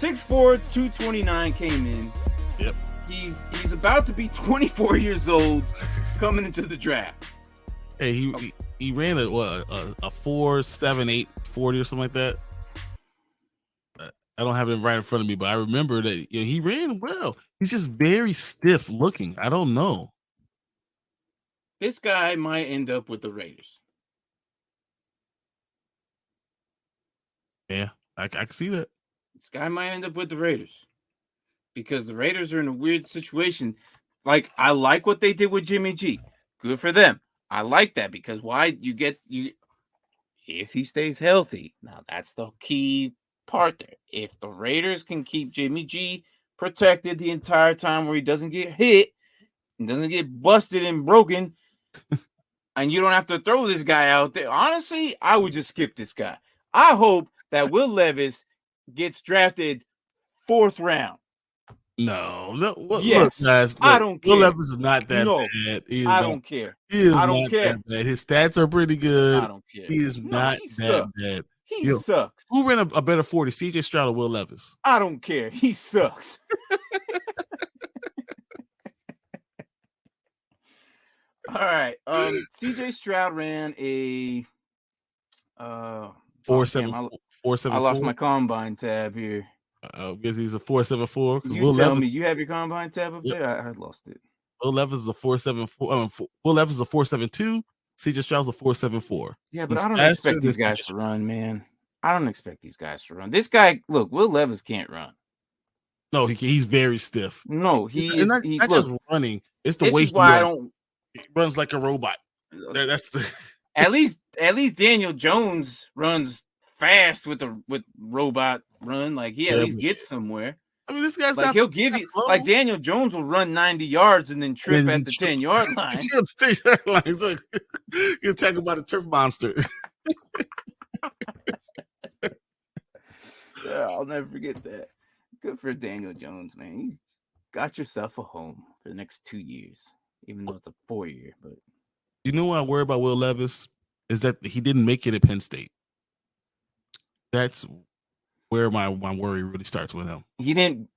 6'4", 229 came in. Yep. He's about to be 24 years old coming into the draft. Hey, he ran a 4.78 40 or something like that. I don't have it right in front of me, but I remember that he ran well. He's just very stiff looking. I don't know. This guy might end up with the Raiders. Yeah, I can see that. This guy might end up with the Raiders because the Raiders are in a weird situation. Like, I like what they did with Jimmy G. Good for them. I like that because if he stays healthy. Now, that's the key part there. If the Raiders can keep Jimmy G protected the entire time where he doesn't get hit and doesn't get busted and broken, and you don't have to throw this guy out there, honestly, I would just skip this guy. I hope that Will Levis gets drafted 4th round. No. Yes, look, guys. Look, I don't care. Will Levis is not that bad. I don't care. He is I don't not care. that bad. His stats are pretty good. I don't care. He is not that bad. He sucks. Who ran a better 40, CJ Stroud or Will Levis? I don't care. He sucks. All right. CJ Stroud ran a 4.74. I lost my combine tab here. Because he's a 4.74. You tell me, you have your combine tab up there? I lost it. Will Levis is a 4.74. Will Levis is a 4.72. CJ Stroud's a 4.74. Yeah, but I don't expect these guys to run, man. I don't expect these guys to run. This guy, look, Will Levis can't run. No, he's very stiff. No, he's not just running. It's the way he runs. He runs like a robot. That's the at least Daniel Jones runs fast with robot run. Like he at least gets somewhere. I mean, this guy's like he'll give you slow. Like Daniel Jones will run 90 yards and then trip at the 10-yard line. You're talking about a turf monster. Yeah, I'll never forget that. Good for Daniel Jones, man. You got yourself a home for the next 2 years, even though it's a 4-year. But you know what I worry about Will Levis is that he didn't make it at Penn State. That's where my worry really starts with him. He didn't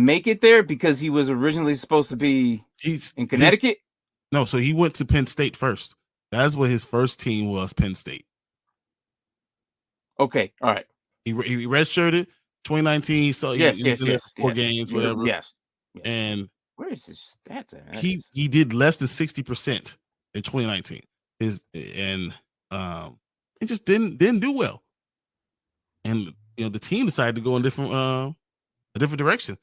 make it there because he was originally supposed to be in Connecticut. No, so he went to Penn State first. That's what his first team was, Penn State. Okay, all right. He redshirted 2019. He was in there for 4 games, whatever. Yes. And where is his stats at? He did less than 60% in 2019. It just didn't do well. And the team decided to go in a different direction.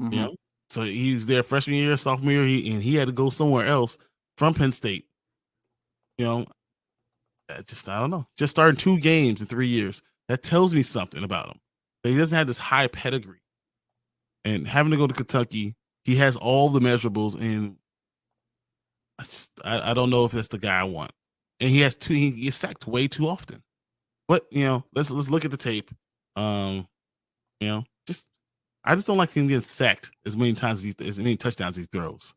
Mm-hmm. So he's there freshman year, sophomore year, he had to go somewhere else from Penn State. I don't know. Just starting 2 games in 3 years. That tells me something about him. That he doesn't have this high pedigree. And having to go to Kentucky, he has all the measurables, and I don't know if that's the guy I want. And he gets sacked way too often. But let's look at the tape. I just don't like him getting sacked as many touchdowns he throws.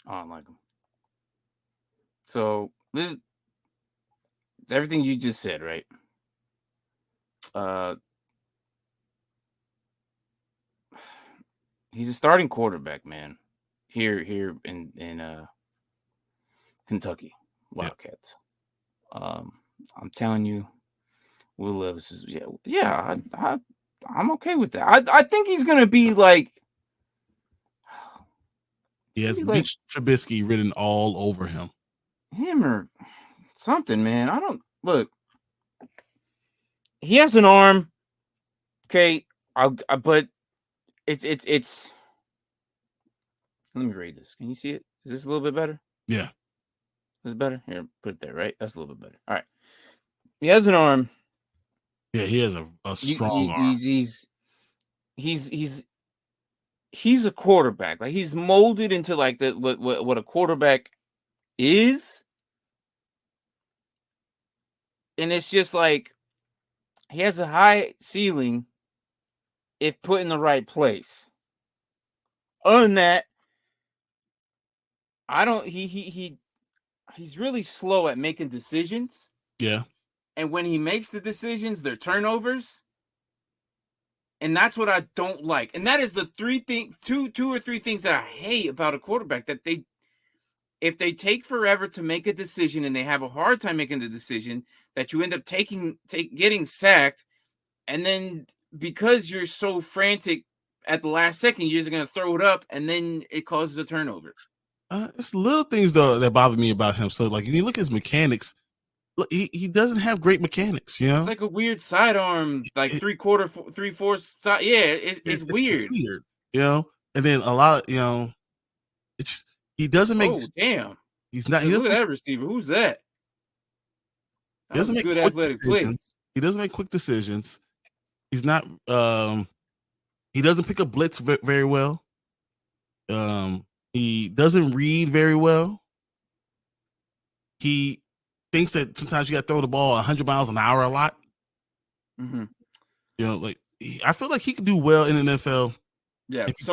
I don't like him. So this is everything you just said, right? He's a starting quarterback, man. Here in Kentucky Wildcats. Yeah. I'm telling you, Will Levis is I'm okay with that. I think he's gonna be like he has Mitch Trubisky written all over him. Him or something, man. I don't look. He has an arm. Okay, but it's. Let me read this. Can you see it? Is this a little bit better? Yeah. Is it better? Here, put it there, right? That's a little bit better. All right. He has an arm. Yeah, he has a strong arm. He's a quarterback. Like he's molded into like what a quarterback is. And it's just like he has a high ceiling if put in the right place. Other than that, he's really slow at making decisions. Yeah. And when he makes the decisions, they're turnovers. And that's what I don't like. And that is the two or three things that I hate about a quarterback, that if they take forever to make a decision and they have a hard time making the decision, that you end up getting sacked. And then because you're so frantic at the last second, you're just going to throw it up, and then it causes a turnover. It's little things though that bother me about him. So like, when you look at his mechanics, look, he doesn't have great mechanics. You know, it's like a weird sidearm, like 3/4 side. Yeah, it's weird. Weird, you know. And then a lot, you know, it's he doesn't make. Oh damn! He's not. He look at that receiver. Who's that? He doesn't make good quick athletic decisions. Play. He doesn't make quick decisions. He's not. He doesn't pick up blitz very well. He doesn't read very well. He thinks that sometimes you got to throw the ball 100 miles an hour a lot. Mm-hmm. You know, like I feel like he could do well in the NFL. Yeah. If he's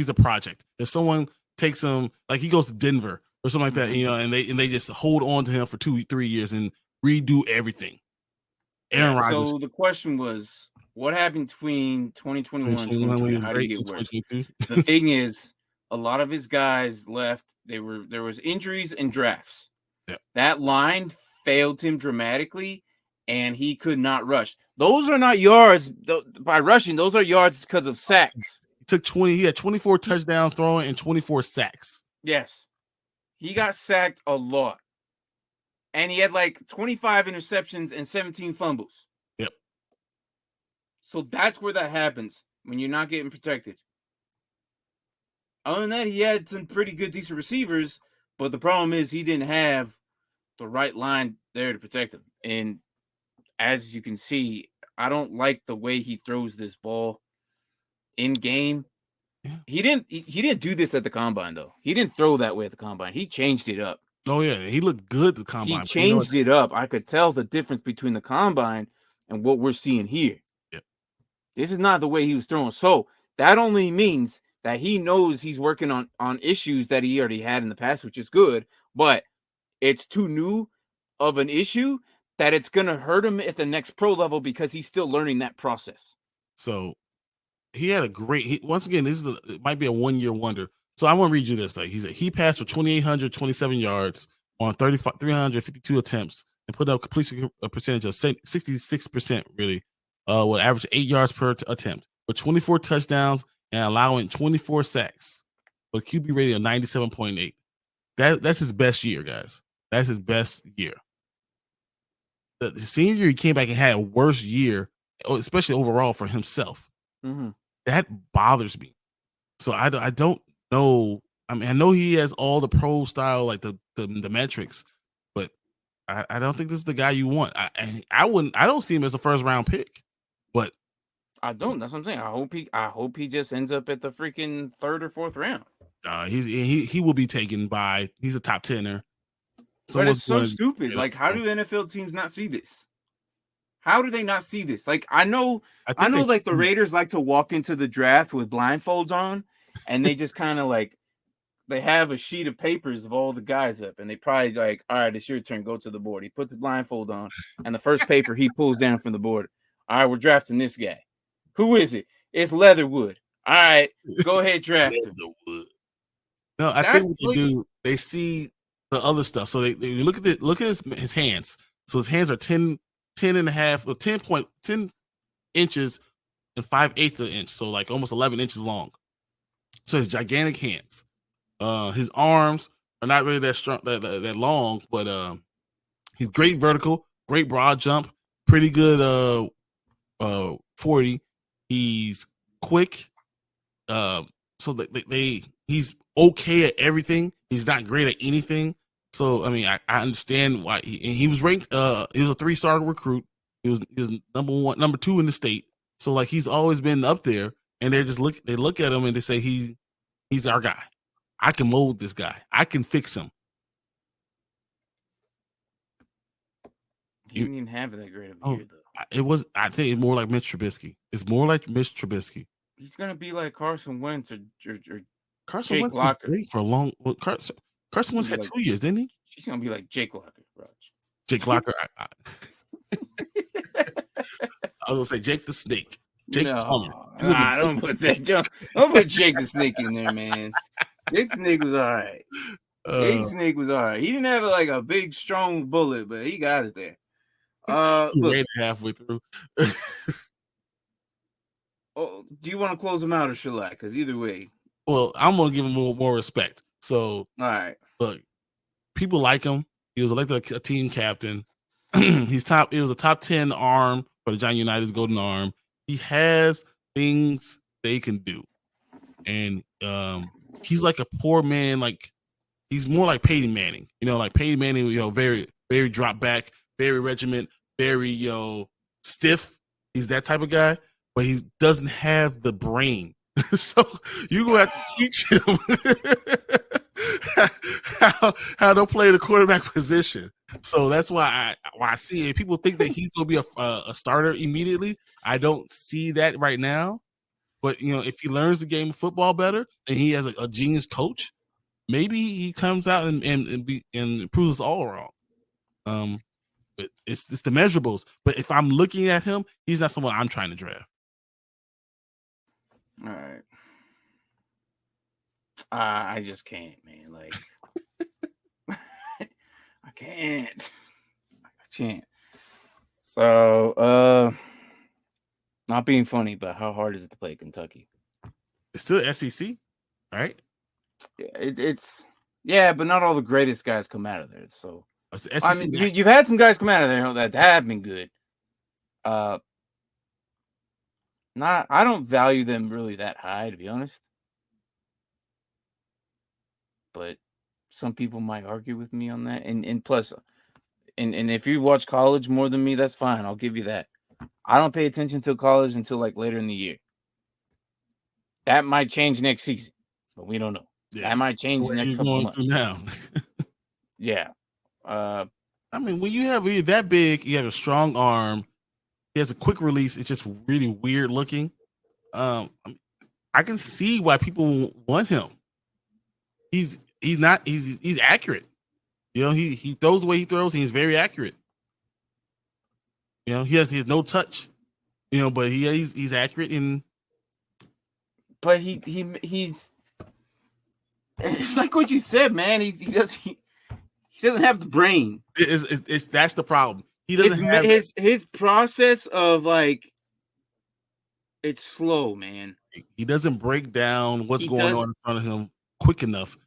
a project, if someone takes him, like he goes to Denver or something like that, you know, and they just hold on to him for 2-3 years and redo everything. Aaron Rodgers. So the question was, what happened between 2021 and 2020? How did he get worse? The thing is, a lot of his guys left. There was injuries and drafts. Yep. That line failed him dramatically, and he could not rush. Those are not yards by rushing. Those are yards because of sacks. He had 24 touchdowns throwing and 24 sacks. Yes. He got sacked a lot. And he had like 25 interceptions and 17 fumbles. Yep. So that's where that happens, when you're not getting protected. Other than that, he had some pretty good, decent receivers, but the problem is he didn't have the right line there to protect him. And as you can see, I don't like the way he throws this ball in game. Yeah. He didn't do this at the combine, though. He didn't throw that way at the combine. He changed it up. Oh yeah, he looked good at the combine. He changed it up. I could tell the difference between the combine and what we're seeing here. Yep. This is not the way he was throwing. So that only means that he knows he's working on issues that he already had in the past, which is good, but it's too new of an issue that it's going to hurt him at the next pro level because he's still learning that process. So he had a great, once again, it might be a 1-year wonder. So I want to read you this. Like he passed for 2,827 yards on 352 attempts and put up completion percentage of 66%, really, with average 8 yards per attempt, with 24 touchdowns and allowing 24 sacks, with QB rating of 97.8. That's his best year, guys. That's his best year. The senior year, he came back and had a worse year, especially overall for himself. Mm-hmm. That bothers me. So I don't know. I mean, I know he has all the pro style, like the metrics, but I don't think this is the guy you want. I don't see him as a first round pick, but I don't. That's what I'm saying. I hope he just ends up at the freaking 3rd or 4th round. He will be taken by. He's a top 10er. But it's so stupid. Like, how do NFL teams not see this? How do they not see this? Like, I know like the Raiders like to walk into the draft with blindfolds on, and they just kind of like, they have a sheet of papers of all the guys up, and they probably like, all right, it's your turn, go to the board. He puts his blindfold on, and the first paper he pulls down from the board. All right, we're drafting this guy. Who is it? It's Leatherwood. All right, go ahead, draft him. No, I think what they do, they see the other stuff. So they look at his hands. So his hands are 10 and a half, or 10 inches and 5/8 of an inch. So like almost 11 inches long. So his gigantic hands. His arms are not really that strong, that long, but he's great vertical, great broad jump, pretty good 40. He's quick. So he's okay at everything. He's not great at anything. So I mean, I understand why he was ranked. He was a 3-star recruit. He was number 2 in the state. So like he's always been up there, and they look at him and they say he's our guy. I can mold this guy. I can fix him. He didn't even have that great of a year, though. I think it's more like Mitch Trubisky. It's more like Mitch Trubisky. He's gonna be like Carson Wentz or Carson Wentz was great for a long. Well, Carson Wentz had 2 years, didn't he? He's gonna be like Jake Locker, Raj. Jake Locker. I was gonna say Jake the Snake. Jake Plummer. Don't put that. Don't put Jake the Snake in there, man. Jake the Snake was all right. Jake Snake was all right. He didn't have like a big strong bullet, but he got it there. He Look, ran halfway through. do you want to close him out or shall I? Because either way. Well, I'm gonna give him more respect. So, all right. Look, people like him. He was elected a team captain. He was a top 10 arm for the Giant United's Golden Arm. He has things they can do, and he's like a poor man. Like he's more like Peyton Manning. Like Peyton Manning. Very very drop back, very regiment, very stiff. He's that type of guy, but he doesn't have the brain. So you're gonna have to teach him how to play the quarterback position. So that's why I see it. People think that he's gonna be a starter immediately. I don't see that right now. But if he learns the game of football better and he has a genius coach, maybe he comes out and proves us all wrong. But it's the measurables. But if I'm looking at him, he's not someone I'm trying to draft. All right. I just can't, man. Like, I can't. So, not being funny, but how hard is it to play Kentucky? It's still SEC, right? It's but not all the greatest guys come out of there. So, I mean, you've had some guys come out of there that have been good. I don't value them really that high, to be honest. But some people might argue with me on that. And plus, and if you watch college more than me, that's fine. I'll give you that. I don't pay attention to college until like later in the year. That might change next season, but we don't know. Yeah. That might change next couple months. Now. Yeah. I mean, when you're that big, you have a strong arm. He has a quick release. It's just really weird looking. I can see why people want him. He's accurate. He throws the way he throws. He's very accurate. He has no touch. But he's accurate and. But he's. It's like what you said, man. He doesn't have the brain. That's the problem. He doesn't have his process of like. It's slow, man. He doesn't break down what's going on in front of him quick enough.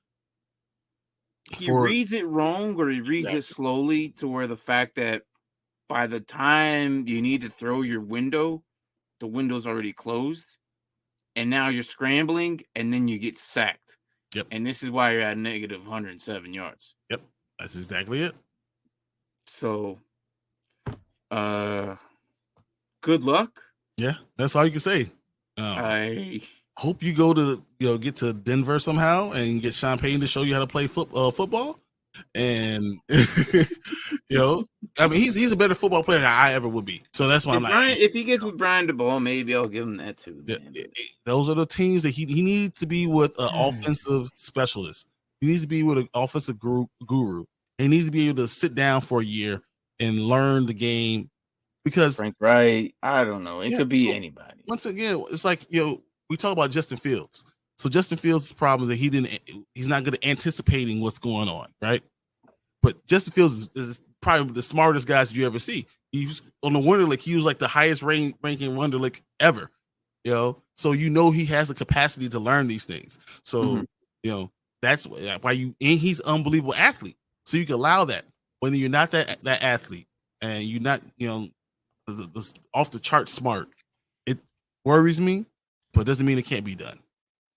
He reads it wrong, or he reads it slowly to where the fact that by the time you need to throw your window, the window's already closed, and now you're scrambling, and then you get sacked. Yep. And this is why you're at negative 107 yards. Yep. That's exactly it. So, good luck. Yeah, that's all you can say. I hope you go to get to Denver somehow and get Sean Payton to show you how to play football. And I mean, he's a better football player than I ever would be. So that's why if he gets with Bryon DeBall, maybe I'll give him that too. Those are the teams that he needs to be with an offensive specialist. He needs to be with an offensive guru. He needs to be able to sit down for a year and learn the game. Because Frank Wright, I don't know. It could be anybody. Once again, it's like we talk about Justin Fields. So Justin Fields' problem is that he's not good at anticipating what's going on, right? But Justin Fields is probably the smartest guys you ever see. He's on the Wonderlic. He was like the highest ranking Wonderlic ever. So he has the capacity to learn these things. So that's why and he's an unbelievable athlete. So you can allow that when you're not that athlete and you're not the off the chart smart. It worries me, but doesn't mean it can't be done.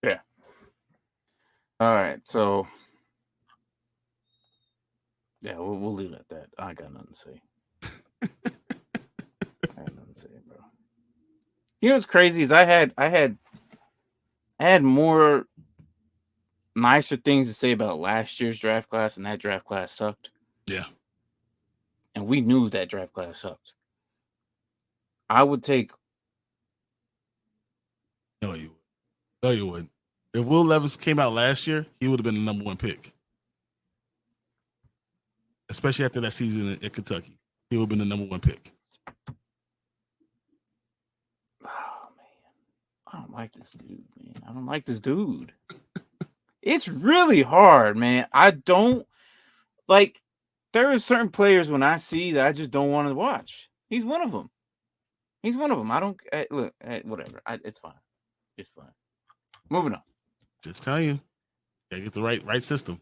Yeah. All right. So yeah, we'll leave it at that. I got nothing to say. Bro. What's crazy is I had more nicer things to say about last year's draft class, and that draft class sucked. Yeah. And we knew that draft class sucked. I would take. No, you wouldn't. If Will Levis came out last year, he would have been the number one pick. Especially after that season at Kentucky. He would have been the number one pick. Oh, I don't like this dude, man. I don't like this dude. It's really hard, man. I don't like. There are certain players when I see that I just don't want to watch. He's one of them. He's one of them. I don't look. Whatever. It's fine. It's fine. Moving on. Just tell you, gotta get the right system.